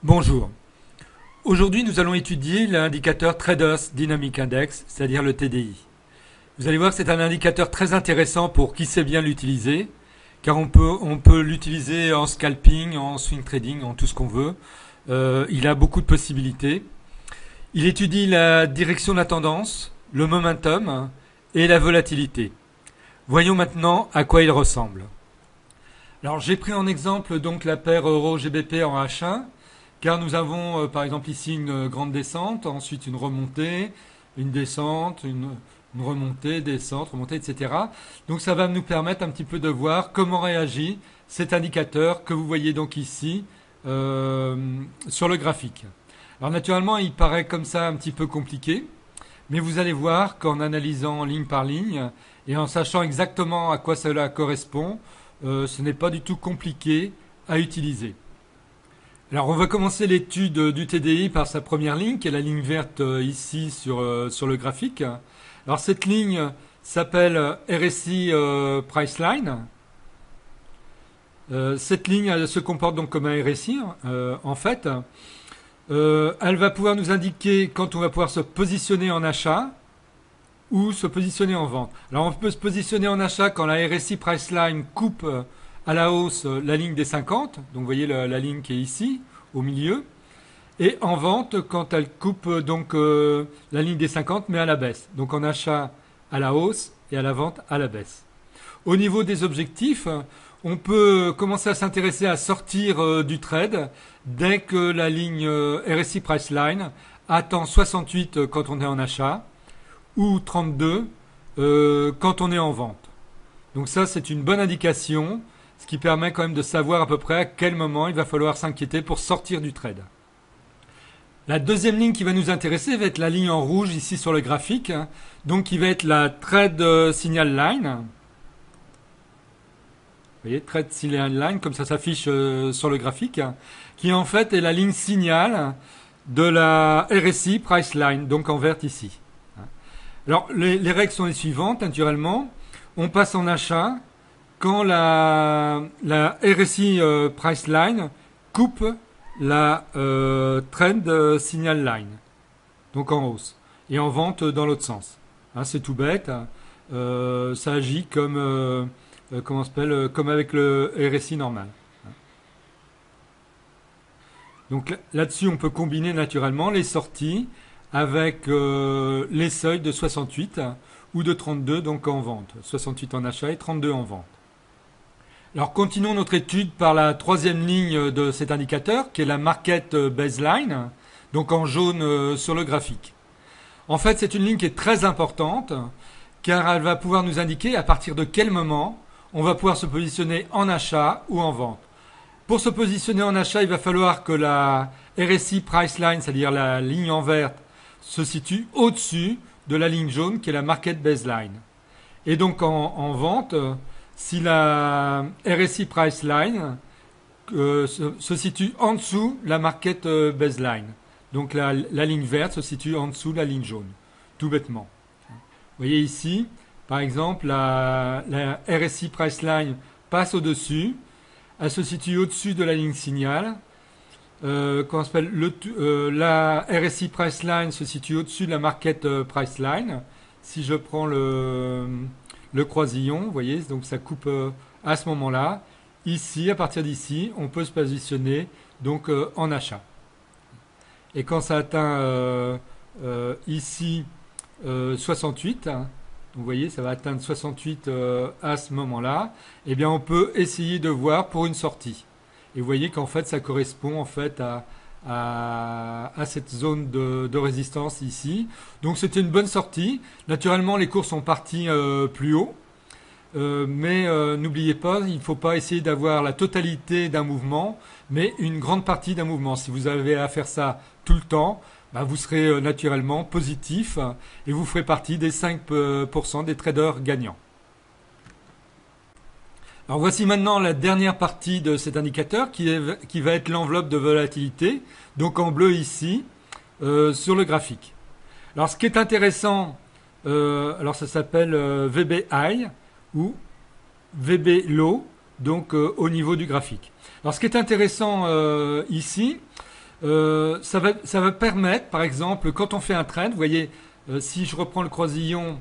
Bonjour. Aujourd'hui, nous allons étudier l'indicateur Traders Dynamic Index, c'est-à-dire le TDI. Vous allez voir que c'est un indicateur très intéressant pour qui sait bien l'utiliser, car on peut l'utiliser en scalping, en swing trading, en tout ce qu'on veut. Il a beaucoup de possibilités. Il étudie la direction de la tendance, le momentum et la volatilité. Voyons maintenant à quoi il ressemble. Alors, j'ai pris en exemple donc la paire Euro-GBP en H1. Car nous avons par exemple ici une grande descente, ensuite une remontée, une descente, une remontée, descente, remontée, etc. Donc ça va nous permettre un petit peu de voir comment réagit cet indicateur que vous voyez donc ici sur le graphique. Alors naturellement il paraît comme ça un petit peu compliqué, mais vous allez voir qu'en analysant ligne par ligne et en sachant exactement à quoi cela correspond, ce n'est pas du tout compliqué à utiliser. Alors on va commencer l'étude du TDI par sa première ligne, qui est la ligne verte ici sur le graphique. Alors cette ligne s'appelle RSI Priceline. Cette ligne elle se comporte donc comme un RSI en fait. Elle va pouvoir nous indiquer quand on va pouvoir se positionner en achat ou se positionner en vente. Alors on peut se positionner en achat quand la RSI Priceline coupe à la hausse la ligne des 50, donc vous voyez la ligne qui est ici, au milieu, et en vente quand elle coupe donc la ligne des 50, mais à la baisse. Donc en achat à la hausse et à la vente à la baisse. Au niveau des objectifs, on peut commencer à s'intéresser à sortir du trade dès que la ligne RSI Priceline atteint 68 quand on est en achat, ou 32 quand on est en vente. Donc ça, c'est une bonne indication, ce qui permet quand même de savoir à peu près à quel moment il va falloir s'inquiéter pour sortir du trade. La deuxième ligne qui va nous intéresser va être la ligne en rouge ici sur le graphique, donc qui va être la Trade Signal Line. Vous voyez, Trade Signal Line, comme ça s'affiche sur le graphique, qui en fait est la ligne signal de la RSI Priceline, donc en vert ici. Alors les règles sont les suivantes, naturellement. On passe en achat quand la RSI Priceline coupe la Trend Signal Line, donc en hausse, et en vente dans l'autre sens. C'est tout bête. Ça agit comme, comme avec le RSI normal. Donc là-dessus, on peut combiner naturellement les sorties avec les seuils de 68 ou de 32 donc en vente. 68 en achat et 32 en vente. Alors continuons notre étude par la troisième ligne de cet indicateur qui est la Market Baseline, donc en jaune sur le graphique. En fait, c'est une ligne qui est très importante car elle va pouvoir nous indiquer à partir de quel moment on va pouvoir se positionner en achat ou en vente. Pour se positionner en achat, il va falloir que la RSI Priceline, c'est-à-dire la ligne en verte, se situe au-dessus de la ligne jaune qui est la Market Baseline. Et donc en vente, si la RSI Priceline se situe en dessous la Market Baseline, donc la ligne verte se situe en dessous de la ligne jaune, tout bêtement. Vous voyez ici, par exemple, la RSI Priceline passe au-dessus, elle se situe au-dessus de la ligne signal. La RSI Priceline se situe au-dessus de la Market Priceline. Si je prends le croisillon, vous voyez, donc ça coupe à ce moment-là. Ici, à partir d'ici, on peut se positionner donc en achat. Et quand ça atteint ici 68, vous voyez, ça va atteindre 68 à ce moment-là, eh bien on peut essayer de voir pour une sortie. Et vous voyez qu'en fait, ça correspond en fait à cette zone de résistance ici. Donc c'était une bonne sortie. Naturellement, les cours sont partis plus haut. Mais n'oubliez pas, il ne faut pas essayer d'avoir la totalité d'un mouvement, mais une grande partie d'un mouvement. Si vous avez à faire ça tout le temps, vous serez naturellement positif et vous ferez partie des 5% des traders gagnants. Alors voici maintenant la dernière partie de cet indicateur qui va être l'enveloppe de volatilité, donc en bleu ici, sur le graphique. Alors ce qui est intéressant, alors ça s'appelle VB High ou VB Low, donc au niveau du graphique. Alors ce qui est intéressant ici, Ça va permettre, par exemple, quand on fait un trade, vous voyez, si je reprends le croisillon,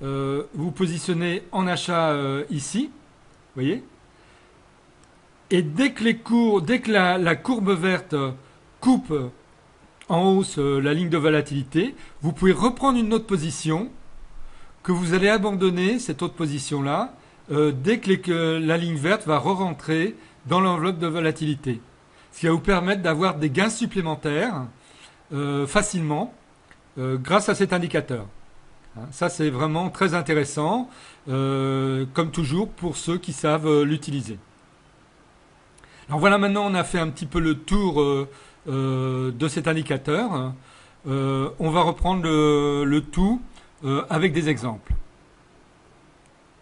vous positionnez en achat ici, vous voyez, et dès que la courbe verte coupe en hausse la ligne de volatilité, vous pouvez reprendre une autre position que vous allez abandonner, cette autre position-là, dès que la ligne verte va re-rentrer dans l'enveloppe de volatilité. Ce qui va vous permettre d'avoir des gains supplémentaires facilement grâce à cet indicateur. Ça, c'est vraiment très intéressant, comme toujours, pour ceux qui savent l'utiliser. Alors voilà, maintenant on a fait un petit peu le tour de cet indicateur. On va reprendre le tout avec des exemples.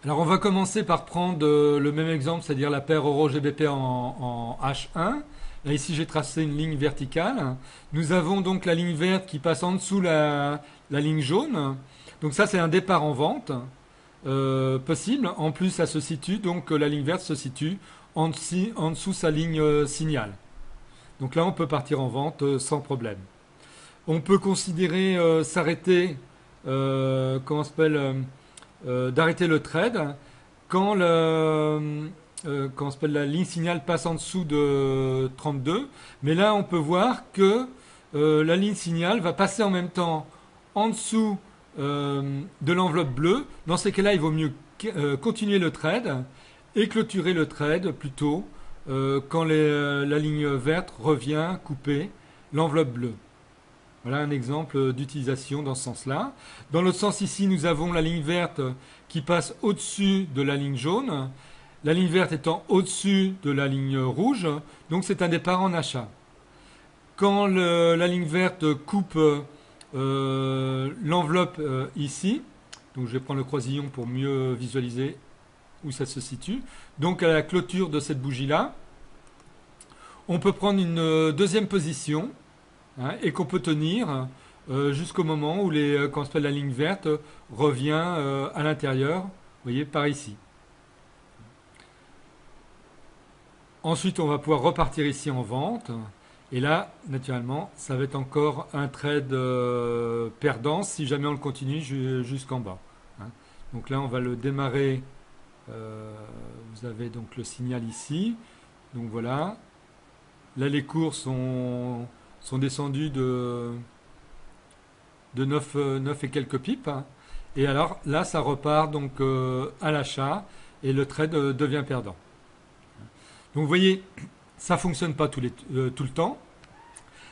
Alors on va commencer par prendre le même exemple, c'est-à-dire la paire Euro-GBP en H1. Là ici j'ai tracé une ligne verticale. Nous avons donc la ligne verte qui passe en dessous la ligne jaune. Donc ça c'est un départ en vente possible. En plus ça se situe, donc la ligne verte se situe en dessous sa ligne signal. Donc là on peut partir en vente sans problème. On peut considérer s'arrêter, comment on s'appelle, d'arrêter le trade quand la ligne signal passe en dessous de 32. Mais là, on peut voir que la ligne signal va passer en même temps en dessous de l'enveloppe bleue. Dans ces cas-là, il vaut mieux continuer le trade et clôturer le trade plutôt quand la ligne verte revient couper l'enveloppe bleue. Voilà un exemple d'utilisation dans ce sens-là. Dans l'autre sens, ici, nous avons la ligne verte qui passe au-dessus de la ligne jaune. La ligne verte étant au-dessus de la ligne rouge. Donc, c'est un départ en achat. Quand la ligne verte coupe l'enveloppe ici, donc je vais prendre le croisillon pour mieux visualiser où ça se situe. Donc, à la clôture de cette bougie-là, on peut prendre une deuxième position. Et qu'on peut tenir jusqu'au moment où quand on appelle la ligne verte revient à l'intérieur, vous voyez, par ici. Ensuite, on va pouvoir repartir ici en vente. Et là, naturellement, ça va être encore un trade perdant si jamais on le continue jusqu'en bas. Donc là, on va le démarrer. Vous avez donc le signal ici. Donc voilà. Là, les cours sont descendus de 9 et quelques pips. Et alors là, ça repart donc à l'achat et le trade devient perdant. Donc vous voyez, ça ne fonctionne pas tout le temps.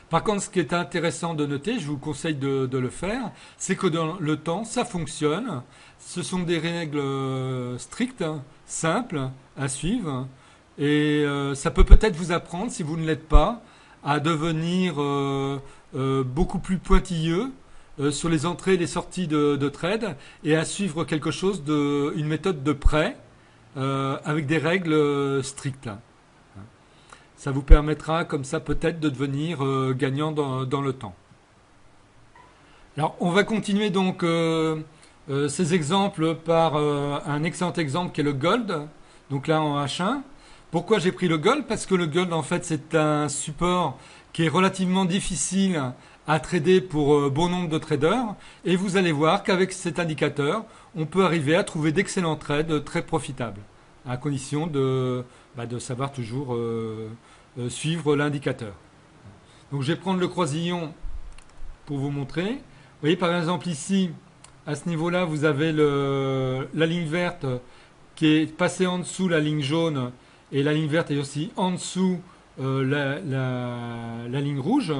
Par contre, ce qui est intéressant de noter, je vous conseille de le faire, c'est que dans le temps, ça fonctionne. Ce sont des règles strictes, simples à suivre. Et ça peut peut-être vous apprendre, si vous ne l'êtes pas, à devenir beaucoup plus pointilleux sur les entrées et les sorties de trade et à suivre quelque chose une méthode de prêt avec des règles strictes. Ça vous permettra comme ça peut-être de devenir gagnant dans le temps. Alors on va continuer donc ces exemples par un excellent exemple qui est le gold, donc là en H1. Pourquoi j'ai pris le gold? Parce que le gold, en fait, c'est un support qui est relativement difficile à trader pour bon nombre de traders. Et vous allez voir qu'avec cet indicateur, on peut arriver à trouver d'excellents trades très profitables, à condition de savoir toujours suivre l'indicateur. Donc je vais prendre le croisillon pour vous montrer. Vous voyez par exemple ici, à ce niveau-là, vous avez la ligne verte qui est passée en dessous la ligne jaune. Et la ligne verte est aussi en dessous la ligne rouge.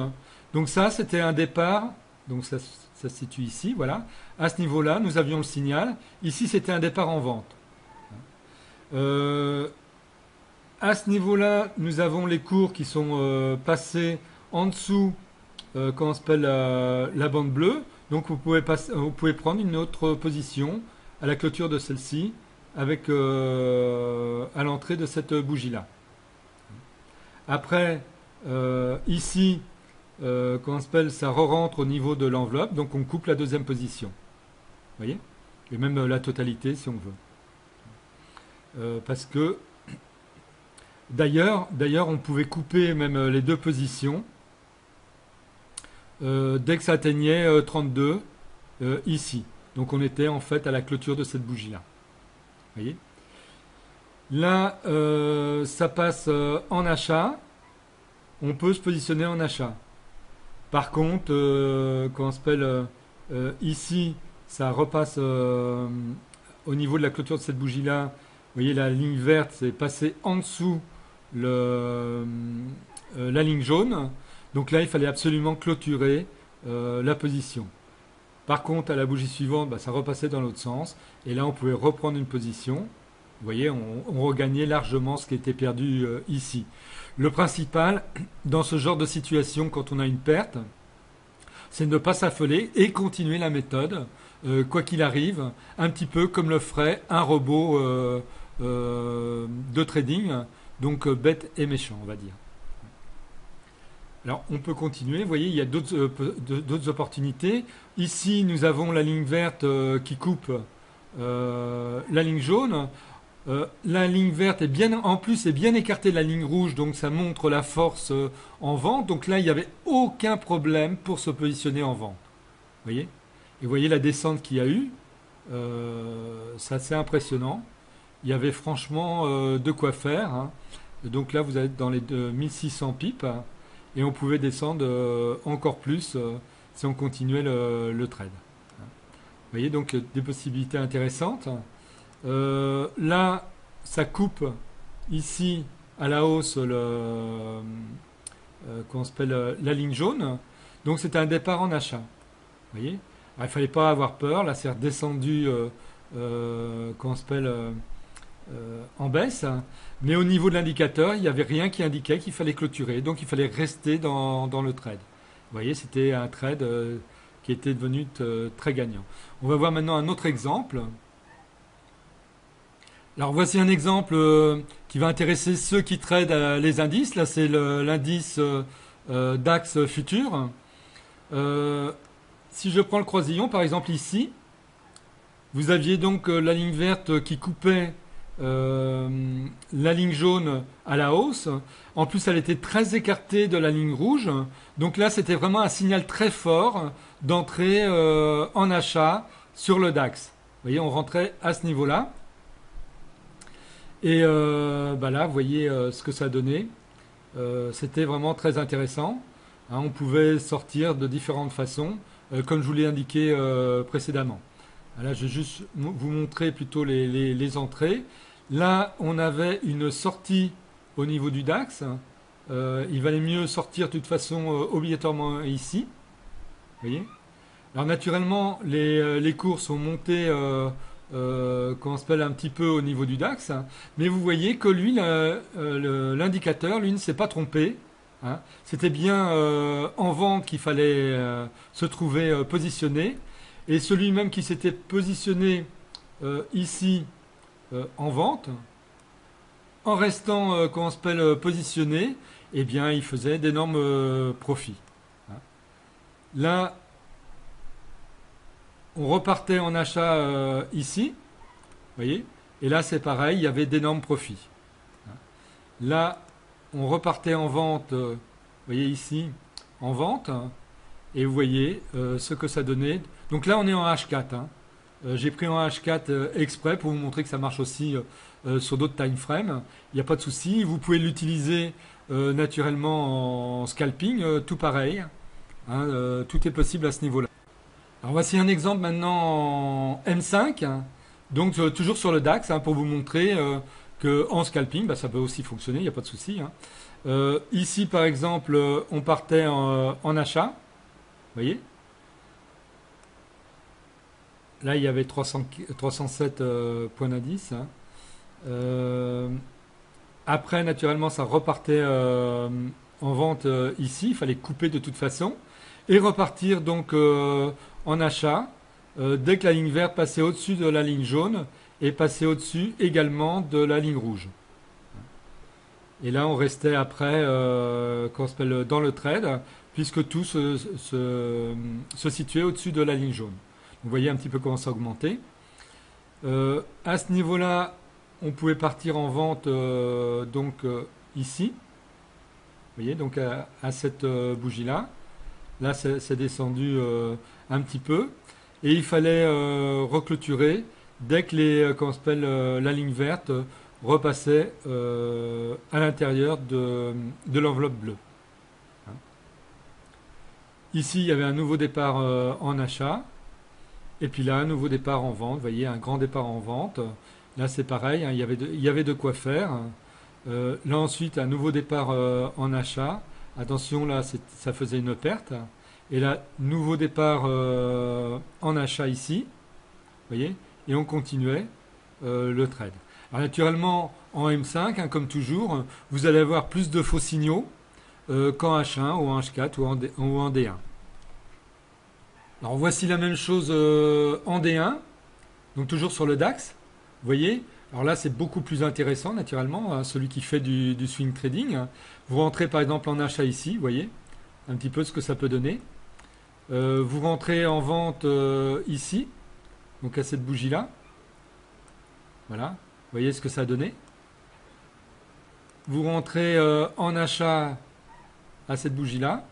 Donc ça, c'était un départ. Donc ça se situe ici, voilà. À ce niveau-là, nous avions le signal. Ici, c'était un départ en vente. À ce niveau-là, nous avons les cours qui sont passés en dessous, comment on s'appelle, la bande bleue. Donc vous pouvez prendre une autre position à la clôture de celle-ci, avec à l'entrée de cette bougie-là. Après, ici, comment s'appelle, ça re-rentre au niveau de l'enveloppe, donc on coupe la deuxième position. Vous voyez? Et même la totalité si on veut. Parce que, d'ailleurs, on pouvait couper même les deux positions. dès que ça atteignait 32 ici. Donc on était en fait à la clôture de cette bougie-là. Vous voyez? Là, ça passe en achat. On peut se positionner en achat. Par contre, quand on s'appelle ici, ça repasse au niveau de la clôture de cette bougie-là. Vous voyez, la ligne verte, c'est passé en dessous la ligne jaune. Donc là, il fallait absolument clôturer la position. Par contre, à la bougie suivante, bah, ça repassait dans l'autre sens. Et là, on pouvait reprendre une position. Vous voyez, on regagnait largement ce qui était perdu ici. Le principal, dans ce genre de situation, quand on a une perte, c'est de ne pas s'affoler et continuer la méthode, quoi qu'il arrive, un petit peu comme le ferait un robot de trading, donc bête et méchant, on va dire. Alors, on peut continuer. Vous voyez, il y a d'autres opportunités. Ici, nous avons la ligne verte qui coupe la ligne jaune. La ligne verte est bien, en plus, est bien écartée de la ligne rouge, donc ça montre la force en vente. Donc là, il n'y avait aucun problème pour se positionner en vente. Vous voyez? Et vous voyez la descente qu'il y a eu. C'est assez impressionnant. Il y avait franchement de quoi faire, hein. Donc là, vous êtes dans les 1600 pips. Et on pouvait descendre encore plus si on continuait le trade. Vous voyez donc des possibilités intéressantes. Là, ça coupe ici à la hausse qu'on s'appelle la ligne jaune. Donc c'est un départ en achat. Vous voyez? Alors, il ne fallait pas avoir peur. Là, c'est redescendu qu'on s'appelle en baisse. Mais au niveau de l'indicateur, il n'y avait rien qui indiquait qu'il fallait clôturer. Donc il fallait rester dans le trade. Vous voyez, c'était un trade qui était devenu très gagnant. On va voir maintenant un autre exemple. Alors voici un exemple qui va intéresser ceux qui tradent les indices. Là, c'est l'indice DAX futur. Si je prends le croisillon, par exemple ici, vous aviez donc la ligne verte qui coupait la ligne jaune à la hausse. En plus, elle était très écartée de la ligne rouge. Donc là, c'était vraiment un signal très fort d'entrée en achat sur le DAX. Vous voyez, on rentrait à ce niveau-là. Et bah là, vous voyez ce que ça donnait. C'était vraiment très intéressant. Hein, on pouvait sortir de différentes façons, comme je vous l'ai indiqué précédemment. Là, je vais juste vous montrer plutôt les entrées. Là, on avait une sortie au niveau du DAX. Il valait mieux sortir de toute façon obligatoirement ici. Vous voyez? Alors naturellement, les cours sont montés qu'on s'appelle un petit peu au niveau du DAX. Mais vous voyez que lui, l'indicateur, lui, ne s'est pas trompé. Hein. C'était bien en vente qu'il fallait se trouver positionné. Et celui même qui s'était positionné ici en vente, en restant comment on s'appelle positionné, eh bien il faisait d'énormes profits. Hein. Là, on repartait en achat ici, vous voyez, et là c'est pareil, il y avait d'énormes profits. Hein. Là, on repartait en vente, vous voyez ici, en vente, hein, et vous voyez ce que ça donnait. Donc là, on est en H4. Hein. J'ai pris en H4 exprès pour vous montrer que ça marche aussi sur d'autres time frames. Il n'y a pas de souci. Vous pouvez l'utiliser naturellement en scalping, tout pareil. Hein, tout est possible à ce niveau-là. Alors voici un exemple maintenant en M5. Hein. Donc toujours sur le DAX hein, pour vous montrer qu'en scalping, bah, ça peut aussi fonctionner, il n'y a pas de souci. Hein. Ici, par exemple, on partait en achat. Vous voyez? Là, il y avait 307 points d'indice. Hein. Après, naturellement, ça repartait en vente ici. Il fallait couper de toute façon. Et repartir donc en achat dès que la ligne verte passait au-dessus de la ligne jaune et passait au-dessus également de la ligne rouge. Et là, on restait après qu'on s'appelle dans le trade, puisque tout se situait au-dessus de la ligne jaune. Vous voyez un petit peu comment ça augmentait. À ce niveau-là, on pouvait partir en vente donc ici. Vous voyez, donc à cette bougie-là. Là, c'est descendu un petit peu. Et il fallait reclôturer dès que comment on s'appelle, la ligne verte repassait à l'intérieur de l'enveloppe bleue. Hein. Ici, il y avait un nouveau départ en achat. Et puis là, un nouveau départ en vente. Vous voyez, un grand départ en vente. Là, c'est pareil, hein, il y avait de quoi faire. Là, ensuite, un nouveau départ en achat. Attention, là, ça faisait une perte. Et là, nouveau départ en achat ici. Vous voyez? Et on continuait le trade. Alors, naturellement, en M5, hein, comme toujours, vous allez avoir plus de faux signaux qu'en H1 ou en H4 ou en D1. Alors, voici la même chose en D1. Donc, toujours sur le DAX. Vous voyez? Alors là, c'est beaucoup plus intéressant, naturellement, hein, celui qui fait du swing trading. Vous rentrez par exemple en achat ici, vous voyez, un petit peu ce que ça peut donner. Vous rentrez en vente ici, donc à cette bougie-là. Voilà, vous voyez ce que ça a donné. Vous rentrez en achat à cette bougie-là.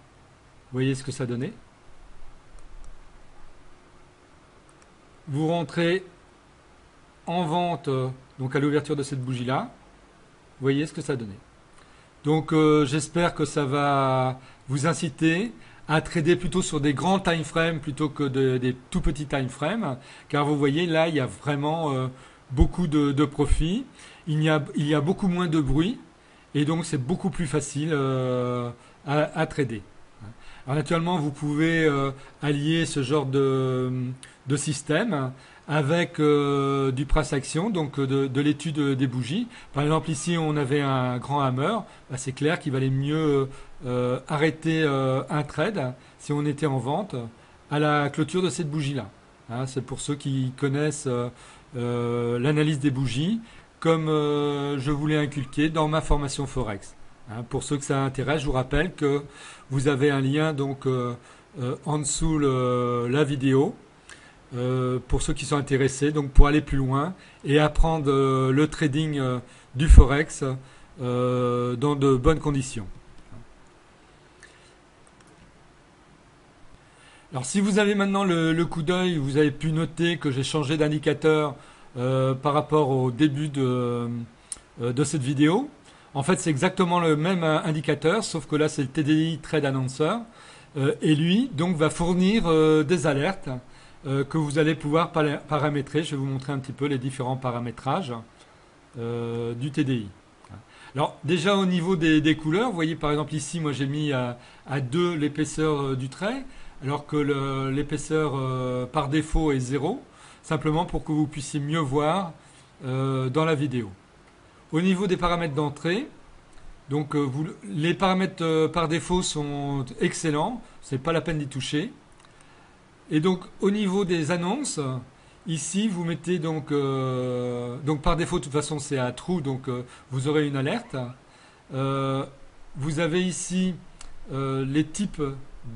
Vous voyez ce que ça a donné. Vous rentrez en vente donc à l'ouverture de cette bougie-là. Vous voyez ce que ça a donné. Donc j'espère que ça va vous inciter à trader plutôt sur des grands time frames plutôt que des tout petits time frames, car vous voyez là il y a vraiment beaucoup de profit, il y a beaucoup moins de bruit et donc c'est beaucoup plus facile à trader. Alors naturellement vous pouvez allier ce genre de système avec du price action, donc de l'étude des bougies. Par exemple, ici, on avait un grand hammer. Bah, c'est clair qu'il valait mieux arrêter un trade si on était en vente à la clôture de cette bougie-là. Hein, c'est pour ceux qui connaissent l'analyse des bougies, comme je vous l'ai inculqué dans ma formation Forex. Hein, pour ceux que ça intéresse, je vous rappelle que vous avez un lien donc en dessous la vidéo. Pour ceux qui sont intéressés, donc pour aller plus loin et apprendre le trading du Forex dans de bonnes conditions. Alors si vous avez maintenant le coup d'œil, vous avez pu noter que j'ai changé d'indicateur par rapport au début de cette vidéo. En fait, c'est exactement le même indicateur, sauf que là, c'est le TDI Trade Announcer. Et lui, donc, va fournir des alertes que vous allez pouvoir paramétrer. Je vais vous montrer un petit peu les différents paramétrages du TDI. Alors déjà au niveau des couleurs, vous voyez par exemple ici, moi j'ai mis à 2 l'épaisseur du trait, alors que l'épaisseur par défaut est 0, simplement pour que vous puissiez mieux voir dans la vidéo. Au niveau des paramètres d'entrée, donc les paramètres par défaut sont excellents, c'est pas la peine d'y toucher. Et donc au niveau des annonces, ici vous mettez donc par défaut de toute façon c'est à true, donc vous aurez une alerte. Vous avez ici les types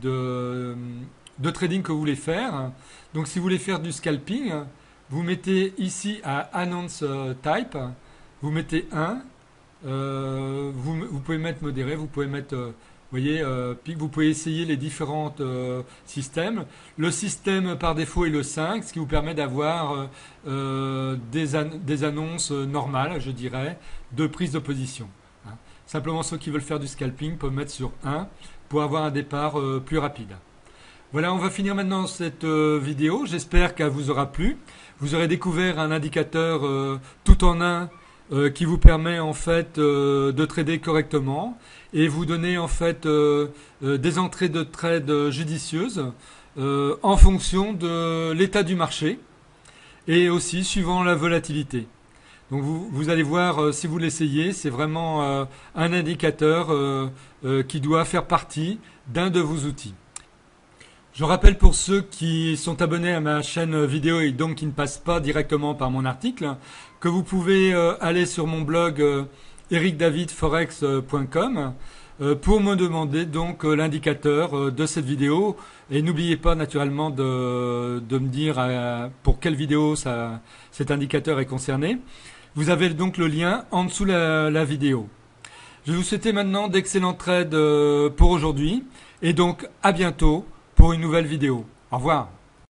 de trading que vous voulez faire. Donc si vous voulez faire du scalping, vous mettez ici à announce type, vous mettez 1. Vous pouvez mettre modéré, vous pouvez mettre vous voyez, vous pouvez essayer les différents systèmes. Le système par défaut est le 5, ce qui vous permet d'avoir des annonces normales, je dirais, de prise de position. Hein. Simplement, ceux qui veulent faire du scalping peuvent mettre sur 1 pour avoir un départ plus rapide. Voilà, on va finir maintenant cette vidéo. J'espère qu'elle vous aura plu. Vous aurez découvert un indicateur tout en un qui vous permet en fait de trader correctement et vous donner en fait des entrées de trade judicieuses en fonction de l'état du marché et aussi suivant la volatilité. Donc vous allez voir, si vous l'essayez, c'est vraiment un indicateur qui doit faire partie d'un de vos outils. Je rappelle pour ceux qui sont abonnés à ma chaîne vidéo et donc qui ne passent pas directement par mon article, que vous pouvez aller sur mon blog ericdavidforex.com pour me demander donc l'indicateur de cette vidéo. Et n'oubliez pas naturellement de me dire pour quelle vidéo cet indicateur est concerné. Vous avez donc le lien en dessous la vidéo. Je vais vous souhaiter maintenant d'excellents trades pour aujourd'hui et donc à bientôt pour une nouvelle vidéo. Au revoir.